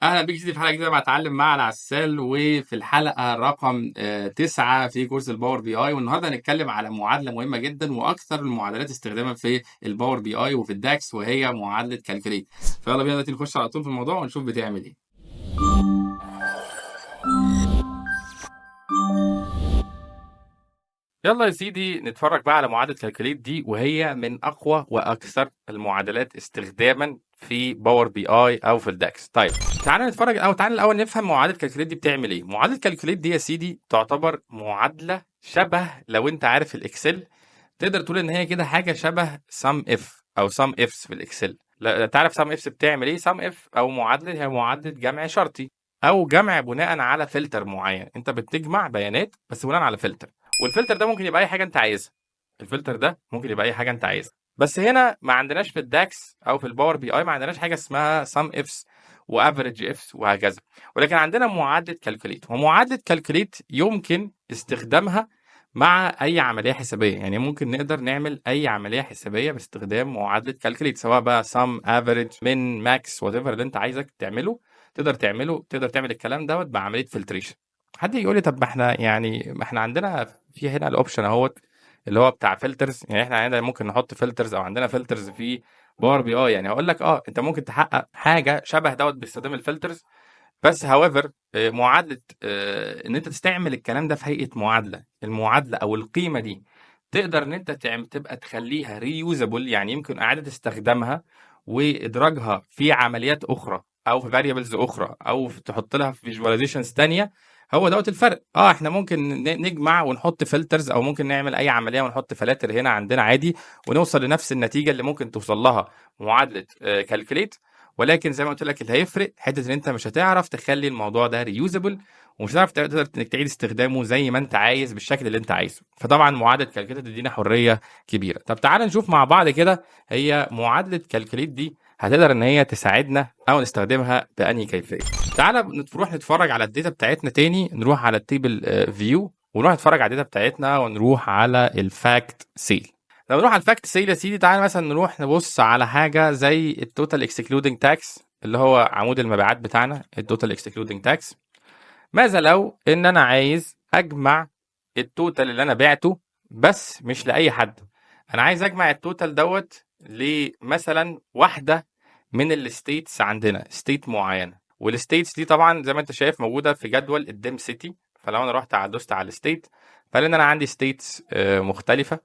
اهلا بيك في حلقه جديده مع اتعلم مع العسال، وفي الحلقه رقم 9 في كورس الباور بي اي. والنهارده هنتكلم على معادله مهمه جدا واكثر المعادلات استخداما في الباور بي اي وفي الداكس، وهي معادله كالكوليت. فيلا بينا دلوقتي نخش على طول في الموضوع ونشوف بتعمل ايه. يلا يا سيدي نتفرج بقى على معادلة كالكوليت دي، وهي من أقوى وأكثر المعادلات استخداما في باور بي اي أو في الداكس. طيب تعالى الأول نفهم معادلة كالكوليت دي بتعمل إيه. معادلة كالكوليت دي يا سيدي تعتبر معادلة شبه، لو أنت عارف الإكسل تقدر تقول إن هي كده حاجة شبه سم إف أو سم إفس في الإكسل. لا تعرف سم إفس بتعمل إيه؟ سم إف أو معادلة هي معادلة جمع شرطي أو جمع بناء على فلتر معين. أنت بتجمع بيانات بس بناء على فلتر، والفلتر ده ممكن يبقى اي حاجه انت عايزها. الفلتر ده ممكن يبقى اي حاجه انت عايزها، بس هنا ما عندناش في الداكس او في الباور بي اي ما عندناش حاجه اسمها سم افس وافريج افس وهكذا، ولكن عندنا معادله كالكوليت. ومعادله كالكوليت يمكن استخدامها مع اي عمليه حسابيه، يعني ممكن نقدر نعمل اي عمليه حسابيه باستخدام معادله كالكوليت، سواء بقى سم افريج من ماكس وات ايفر اللي انت عايزك تعمله تقدر تعمل الكلام دوت بعمليه فلتريشن. حد يقول لي طب ما احنا عندنا في هنا الاوبشن اهوت اللي هو بتاع فلترز، يعني احنا عندنا ممكن نحط فلترز او عندنا فلترز في باور بي اي. يعني هقول لك انت ممكن تحقق حاجه شبه دوت باستخدام الفلترز، بس هاويفر معادله ان انت تستعمل الكلام ده في هيئه معادله. المعادله او القيمه دي تقدر ان انت تبقى تخليها ريوزابل، يعني يمكن اعاده استخدامها وادراجها في عمليات اخرى او في فاريبلز اخرى او تحط لها في فيجواليزيشنز ثانيه. هو دوت الفرق. احنا ممكن نجمع ونحط فلترز، او ممكن نعمل اي عمليه ونحط فلاتر هنا عندنا عادي ونوصل لنفس النتيجه اللي ممكن توصل لها معادله كالكوليت. ولكن زي ما قلت لك اللي هيفرق حته ان انت مش هتعرف تخلي الموضوع ده ريوزبل، ومش هتعرف تقدر انك تعيد استخدامه زي ما انت عايز بالشكل اللي انت عايزه. فطبعا معادله كالكوليت تدينا حريه كبيره. طب تعال نشوف مع بعض كده هي معادله كالكوليت دي هتقدر ان هي تساعدنا او نستخدمها بأنهي كيفيه. تعالى نروح نتفرج على الداتا بتاعتنا تاني، نروح على التيبل فيو ونروح نتفرج على الداتا بتاعتنا ونروح على الفاكت سيل. لو نروح على الفاكت سيل يا سيدي، تعالى مثلا نروح نبص على حاجه زي التوتال اكسكلودنج تاكس اللي هو عمود المبيعات بتاعنا. التوتال اكسكلودنج تاكس، ماذا لو ان انا عايز اجمع التوتال اللي انا بعته بس مش لاي حد؟ انا عايز اجمع التوتال دوت لمثلا واحده من الستيتس، عندنا ستيت معينه، والستيتس دي طبعا زي ما انت شايف موجوده في جدول الديم سيتي. فلو انا رحت دوست على الستيت، فلان انا عندي ستيتس مختلفه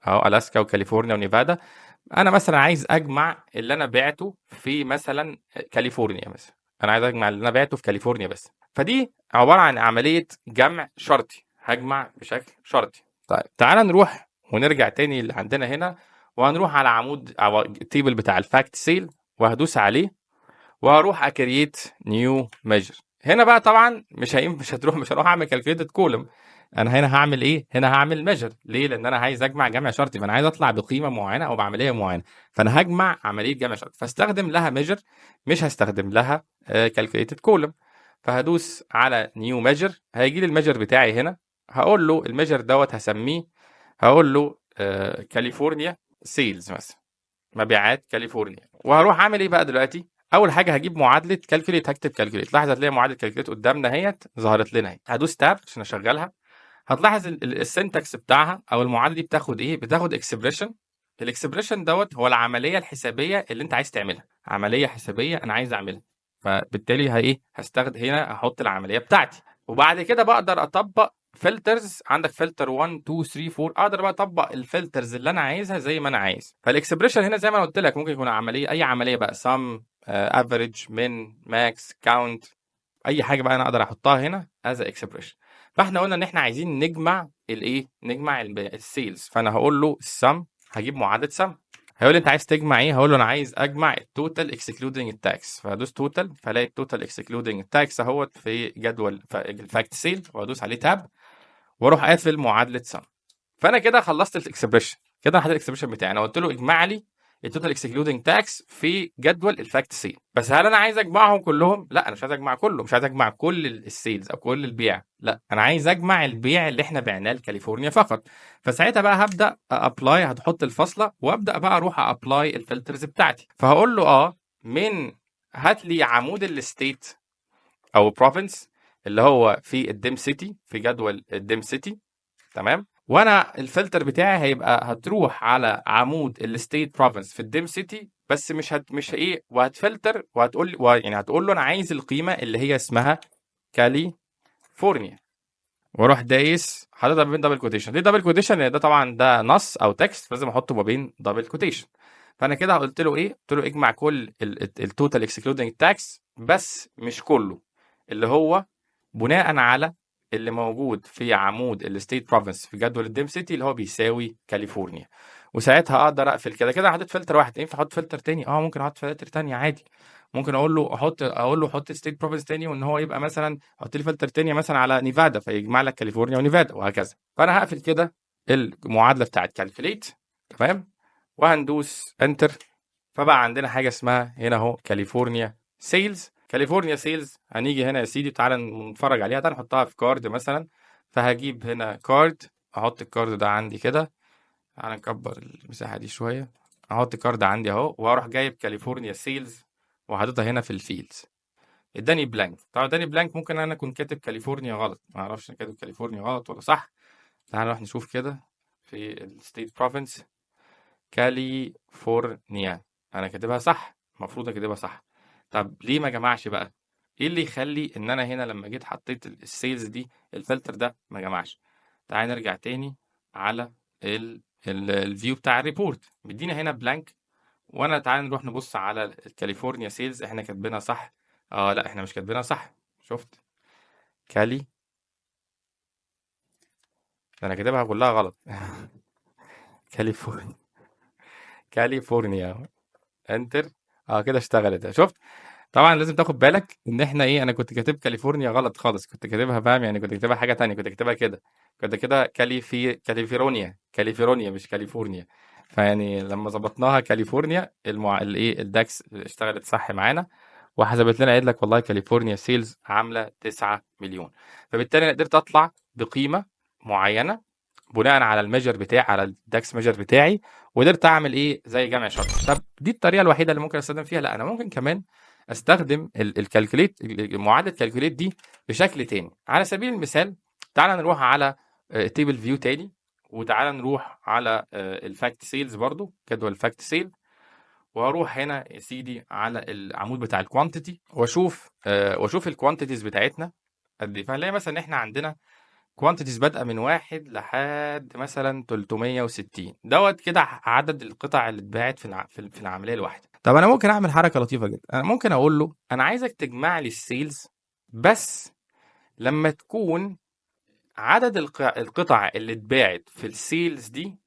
اهو، الاسكا وكاليفورنيا ونيفادا. انا مثلا عايز اجمع اللي انا بعته في مثلا كاليفورنيا، مثلا انا عايز اجمع اللي انا بعته في كاليفورنيا بس. فدي عباره عن عمليه جمع شرطي، هجمع بشكل شرطي. طيب تعال نروح ونرجع تاني اللي عندنا هنا، وهنروح على عمود او التيبل بتاع الفاكت سيل وهدوس عليه وهروح اكريت نيو ميجر. هنا بقى طبعا مش هروح اعمل كالكوليتد كولوم. انا هنا هعمل ايه؟ هنا هعمل ميجر. ليه؟ لان انا عايز اجمع جمع شرطي، فانا عايز اطلع بقيمه معينه او بعمليه معينه، فانا هجمع عمليه جمع شرطي فاستخدم لها ميجر، مش هستخدم لها كالكوليتد كولوم. فهدوس على نيو ميجر، هيجي لي الميجر بتاعي هنا. هقول له الميجر دوت هسميه، هقول له كاليفورنيا سيلز مثلا، مبيعات كاليفورنيا. وهروح اعمل ايه بقى دلوقتي؟ اول حاجه هجيب معادله كالكوليت، هكتب كالكوليت. لاحظ هتلاقي معادله كالكوليت قدامنا اهيت ظهرت لنا اهي. هدوس تاب عشان اشغلها. هتلاحظ السنتكس بتاعها او المعادله دي بتاخد ايه؟ بتاخد اكسبريشن. الاكسبريشن دوت هو العمليه الحسابيه اللي انت عايز تعملها، عمليه حسابيه انا عايز اعملها. فبالتالي هستخدم هنا احط العمليه بتاعتي، وبعد كده بقدر اطبق فلترز. عندك فلتر 1 2 3 4، اقدر بقى اطبق الفلترز اللي انا عايزها زي ما انا عايز. فالاكسبريشن هنا زي ما انا قلت لك ممكن يكون عمليه، اي عمليه بقى، سم افريج من ماكس كاونت، اي حاجه بقى انا اقدر احطها هنا از اكسبريشن. فاحنا قلنا ان احنا عايزين نجمع الايه؟ نجمع السيلز. فانا هقول له السم، هجيب معادله سم. هيقول لي انت عايز تجمع ايه؟ هقول له انا عايز اجمع التوتال اكسكلودنج التاكس. فهدوس توتال، فلاقي التوتال اكسكلودنج التاكس اهوت في جدول الفاكت سيل، وادوس عليه تاب واروح قافل معادله سم. فانا كده خلصت الاكسبريشن، كده انا حطيت الاكسبريشن بتاعي. انا قلت له اجمع لي التوتال اكسكلودنج تاكس في جدول الفاكت سيل. بس هل انا عايز اجمعهم كلهم؟ لا، انا مش عايز اجمع كله، مش عايز اجمع كل السيلز او كل البيع، لا انا عايز اجمع البيع اللي احنا بعناه لكاليفورنيا فقط. فساعتها بقى هبدا ابلاي، هتحط الفاصله وابدا بقى اروح ابلاي الفلترز بتاعتي. فهقول له من هات لي عمود الستيت او province اللي هو في الديم سيتي، في جدول الديم سيتي. تمام. وانا الفلتر بتاعي هيبقى هتروح على عمود الستيت بروفنس في الديم سيتي، بس مش ايه، وهتفلتر وهتقول يعني هتقول له انا عايز القيمه اللي هي اسمها كاليفورنيا، واروح دايس حاططها ما بين دبل كوتيشن. ليه دبل كوتيشن؟ لان ده طبعا ده نص او تكست، فلازم احطه ما بين دبل كوتيشن. فانا كده قلت له ايه؟ قلت له اجمع كل التوتال اكسكلودنج تاكس، بس مش كله، اللي هو بناء على اللي موجود في عمود الستيت بروفنس في جدول الديم سيتي اللي هو بيساوي كاليفورنيا. وساعتها اقدر اقفل كده. كده حطيت فلتر واحد. ينفع احط فلتر تاني؟ ممكن احط فلتر تاني عادي. ممكن اقول له حط ستيت بروفنس تاني، وان هو يبقى مثلا حط لي فلتر تاني مثلا على نيفادا، فيجمع لك كاليفورنيا ونيفادا وهكذا. فانا هقفل كده المعادله بتاعت كالكوليت. تمام. وهندوس انتر. فبقى عندنا حاجه اسمها هنا اهو كاليفورنيا سيلز. كاليفورنيا سيلز هنيجي هنا يا سيدي، تعالى نتفرج عليها. تعالى نحطها في كارد مثلا. فهجيب هنا كارد، احط الكارد ده عندي كده. تعالى نكبر المساحه دي شويه. احط كارد عندي اهو، واروح جايب كاليفورنيا سيلز وحاططها هنا في الفيلدز. اداني بلانك. طبعا اداني بلانك، ممكن انا اكون كاتب كاليفورنيا غلط، ما اعرفش انا كاتب كاليفورنيا غلط ولا صح. تعالى نروح نشوف كده في الستيت بروفنس كاليفورنيا. انا كاتبها صح، المفروض اكتبها صح. طب ليه ما جمعش بقى؟ ايه اللي يخلي ان انا هنا لما جيت حطيت السيلز دي الفلتر ده ما جمعش؟ تعالى نرجع تاني على الفيو بتاع الريبورت. مدينا هنا بلانك. وانا تعالى نروح نبص على الكاليفورنيا سيلز، احنا كاتبينها صح. لا، احنا مش كاتبينها صح. شفت؟ كالي، ده انا كاتبها كلها غلط. كاليفورنيا، كاليفورنيا. انتر. كده اشتغلت. شفت؟ طبعا لازم تاخد بالك ان احنا ايه، انا كنت كاتب كاليفورنيا غلط خالص، كنت كاتبها فاهم يعني، كنت كاتبها حاجه تانية، كنت كاتبها كده. كنت كده كاليفورنيا، كاليفورنيا مش كاليفورنيا. فيعني لما ظبطناها كاليفورنيا الايه الداكس اشتغلت صح معانا، وحسبت لنا قالت لك والله كاليفورنيا سيلز عامله 9 مليون. فبالتالي انا قدرت اطلع بقيمه معينه بناء على الميجر بتاعي، على الداكس ميجر بتاعي، وقدرت اعمل ايه زي جمع شرط. طب دي الطريقه الوحيده اللي ممكن استخدم فيها؟ لا، انا ممكن كمان استخدم الكالكوليت، معادله الكالكوليت دي بشكل تاني. على سبيل المثال تعال نروح على تيبل فيو تاني، وتعال نروح على الفاكت سيلز برضو، جدول الفاكت سيل. واروح هنا يا سيدي على العمود بتاع الكوانتيتي، واشوف الكوانتيتيز بتاعتنا قد ايه. فهنلاقي مثلا ان احنا عندنا كوانتيتيز بادئه من 1 لحد مثلا 360 دوت كده عدد القطع اللي اتباعت في العمليه الواحده. طب انا ممكن اعمل حركه لطيفه جدا. انا ممكن اقول له انا عايزك تجمع لي السيلز، بس لما تكون عدد القطع اللي اتباعت في السيلز دي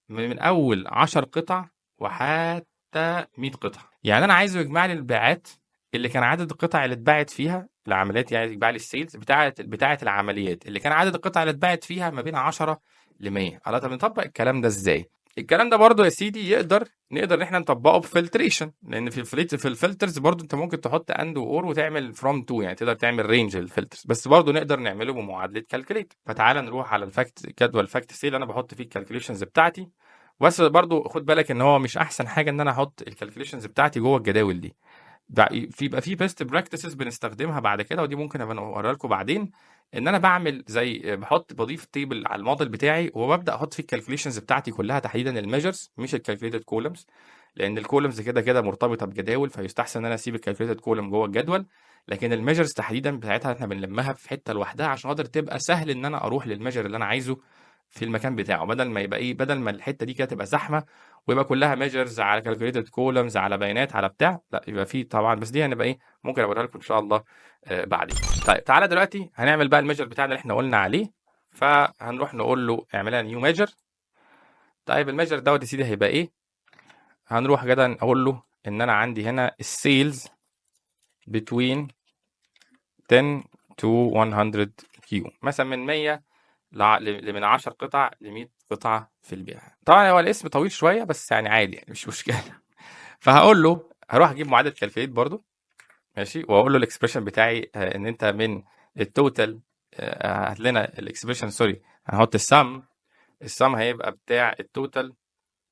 من اول 10 قطع وحتى 100 قطعه. يعني انا عايزه يجمع لي البيعات اللي كان عدد القطع اللي اتباعت فيها العمليات، يعني يجمع لي السيلز بتاعه العمليات اللي كان عدد القطع اللي اتباعت فيها ما بين 10 ل 100. على طب نطبق الكلام ده ازاي؟ الكلام ده برضو يا سيدي نقدر ان احنا نطبقه بفلتريشن، لان في الفلترز برضو انت ممكن تحط اند واور وتعمل فروم تو، يعني تقدر تعمل رينج للفلترز، بس برضو نقدر نعمله بمعادله كالكوليت. فتعال نروح على جدول الفاكت سيل انا بحط فيه الكالكوليشنز بتاعتي. بس برضو خد بالك ان هو مش احسن حاجه ان انا احط الكالكوليشنز بتاعتي جوه الجداول دي. بيبقى في بيست براكتسز بنستخدمها بعد كده، ودي ممكن ابقى اوريها لكم بعدين. ان انا بعمل زي بضيف تيبل على الموديل بتاعي، وببدا احط فيه الكالكوليشنز بتاعتي كلها، تحديدا الميجرز مش الكالكوليتد كولمز، لان الكولمز كده كده مرتبطه بجداول، فيستحسن ان انا اسيب الكالكوليتد كولم جوه الجدول. لكن الميجرز تحديدا بتاعتها احنا بنلمها في حته لوحدها عشان خاطر تبقى سهل ان انا اروح للميجر اللي انا عايزه في المكان بتاعه، بدل ما الحته دي كده تبقى زحمه ويبقى كلها ميجرز على كالكوليتد كولمز على بيانات على بتاع. لا، يبقى في طبعا، بس دي هنبقى ايه، ممكن اوريها لكم ان شاء الله بعدين. طيب تعالى دلوقتي هنعمل بقى الميجر بتاعنا اللي احنا قلنا عليه. فهنروح نقول له اعملها نيو ميجر. طيب الميجر دوت يا سيدي هيبقى ايه؟ هنروح كده نقول له ان انا عندي هنا السيلز between 10 to 100 كيو، مثلا من 100 من 10 قطع ل 100 قطعه في البيع. طبعا هو الاسم طويل شويه بس يعني عادي، يعني مش مشكله. فهقول له هروح اجيب معادله كالكوليت برضو، ماشي، واقول له الاكسبريشن بتاعي ان انت من التوتال هات لنا الاكسبريشن، سوري هنحط السم هيبقى بتاع التوتال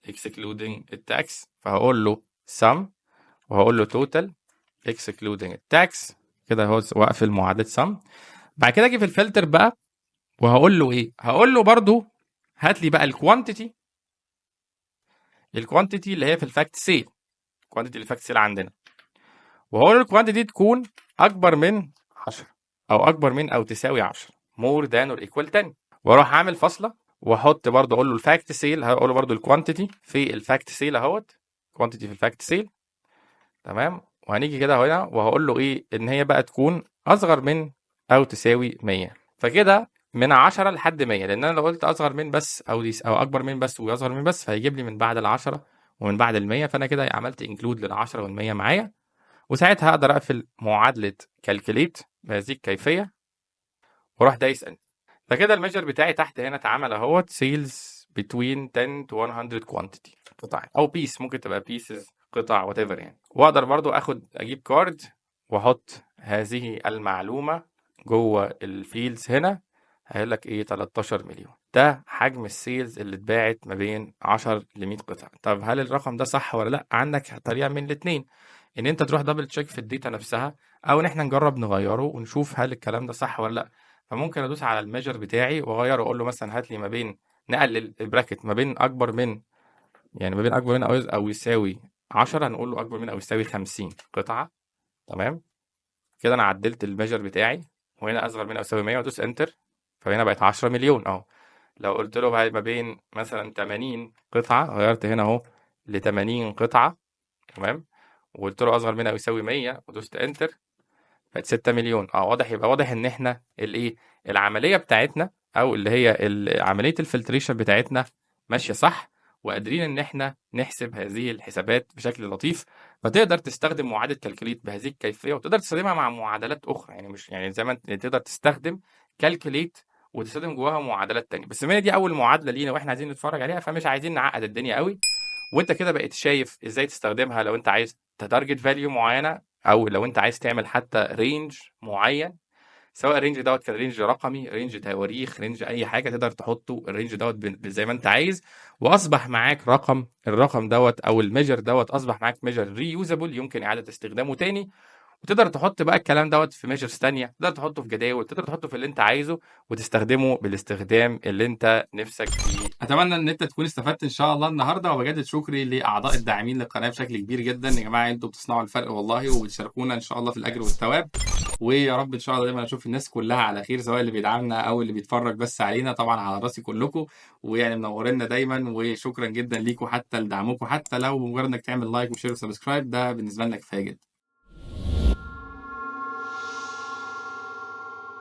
excluding التاكس. فهقول له sum وهقول له total excluding التاكس كده اهو، واقفل معادله سم. بعد كده اجي في الفلتر بقى وهقول له ايه، هقول له برضو هات لي بقى الكوانتيتي اللي هي في الفاكت سيل، الكوانتيتي اللي الفاكت سيل عندنا، وهقول له الكوانتيتي دي تكون اكبر من 10 او اكبر من او تساوي 10 more than or equal 10، واروح عامل فاصله واحط برضو اقول له الفاكت سيل، هقول له برضو الكوانتيتي في الفاكت سيل اهوت، كوانتيتي في الفاكت سيل. تمام. وهنيجي كده هنا وهقول له ايه، ان هي بقى تكون اصغر من او تساوي 100. فكده من 10 لحد 100، لان انا لو قلت اصغر من بس او اكبر من بس واصغر من بس فهيجيب لي من بعد ال 10 ومن بعد ال 100، فانا كده عملت انكلود لل 10 وال 100 معايا. وساعتها اقدر اقفل معادله كالكوليت بهذه الكيفيه واروح دايس انتر. فكده الميجر بتاعي تحت هنا اتعمل اهوت سيلز between 10 to 100 quantity قطع او بيس، ممكن تبقى بيسز قطع وات ايفر يعني. واقدر برضو اجيب كارد واحط هذه المعلومه جوه الفيلدز هنا، هيقول لك ايه 13 مليون. ده حجم السيلز اللي اتباعت ما بين 10 ل 100 قطعه. طب هل الرقم ده صح ولا لا؟ عندك طريقه من الاثنين، ان انت تروح دبل تشيك في الداتا نفسها، او ان احنا نجرب نغيره ونشوف هل الكلام ده صح ولا لا. فممكن ادوس على الميجر بتاعي واغيره، اقول له مثلا هات لي ما بين، نقلل البراكت ما بين اكبر من، يعني ما بين اكبر من او يساوي 10 هنقول له اكبر من او يساوي 50 قطعه. تمام. كده انا عدلت الميجر بتاعي، وهنا اصغر من او يساوي 100 وادوس انتر، فهنا بقت 10 مليون اهو. لو قلت له بقى ما بين مثلا 80 قطعه، غيرت هنا اهو ل 80 قطعه. تمام. وقلت له اصغر من او يساوي 100 ودوست انتر، بقت 6 مليون. واضح، يبقى واضح ان احنا الايه، العمليه بتاعتنا او اللي هي عمليه الفلتريشن بتاعتنا ماشيه صح، وقادرين ان احنا نحسب هذه الحسابات بشكل لطيف. فتقدر تستخدم معادله كالكوليت بهذه الكيفيه، وتقدر تستخدمها مع معادلات اخرى، يعني مش يعني زي ما انت تقدر تستخدم كالكوليت وتستخدم جواها معادلات تانية، بس ما دي اول معادله لينا واحنا عايزين نتفرج عليها، فمش عايزين نعقد الدنيا قوي. وانت كده بقيت شايف ازاي تستخدمها لو انت عايز تتارجت فاليو معينه، او لو انت عايز تعمل حتى رينج معين، سواء الرينج دوت كان رينج رقمي، رينج تواريخ، رينج اي حاجه تقدر تحطه الرينج دوت زي ما انت عايز. واصبح معاك الرقم دوت او الميجر دوت اصبح معاك ميجر ريوزابل يمكن اعاده استخدامه تاني. وتقدر تحط بقى الكلام دوت في ميجرز تانية، تقدر تحطه في جداول، تقدر تحطه في اللي انت عايزه وتستخدمه بالاستخدام اللي انت نفسك فيه. اتمنى ان انت تكون استفدت ان شاء الله النهارده، وبجدد شكري لاعضاء الداعمين للقناه بشكل كبير جدا. يا جماعه انتوا بتصنعوا الفرق والله، وبتشاركونا ان شاء الله في الاجر والثواب. ويا رب ان شاء الله دايما اشوف الناس كلها على خير، سواء اللي بيدعمنا او اللي بيتفرج بس علينا، طبعا على راسي كلكم. ويعني منورينا دايما، وشكرا جدا ليكم حتى لدعمكم، حتى لو مجرد انك تعمل لايك وشير وسبسكرايب، ده بالنسبه لنا كفايه جدا.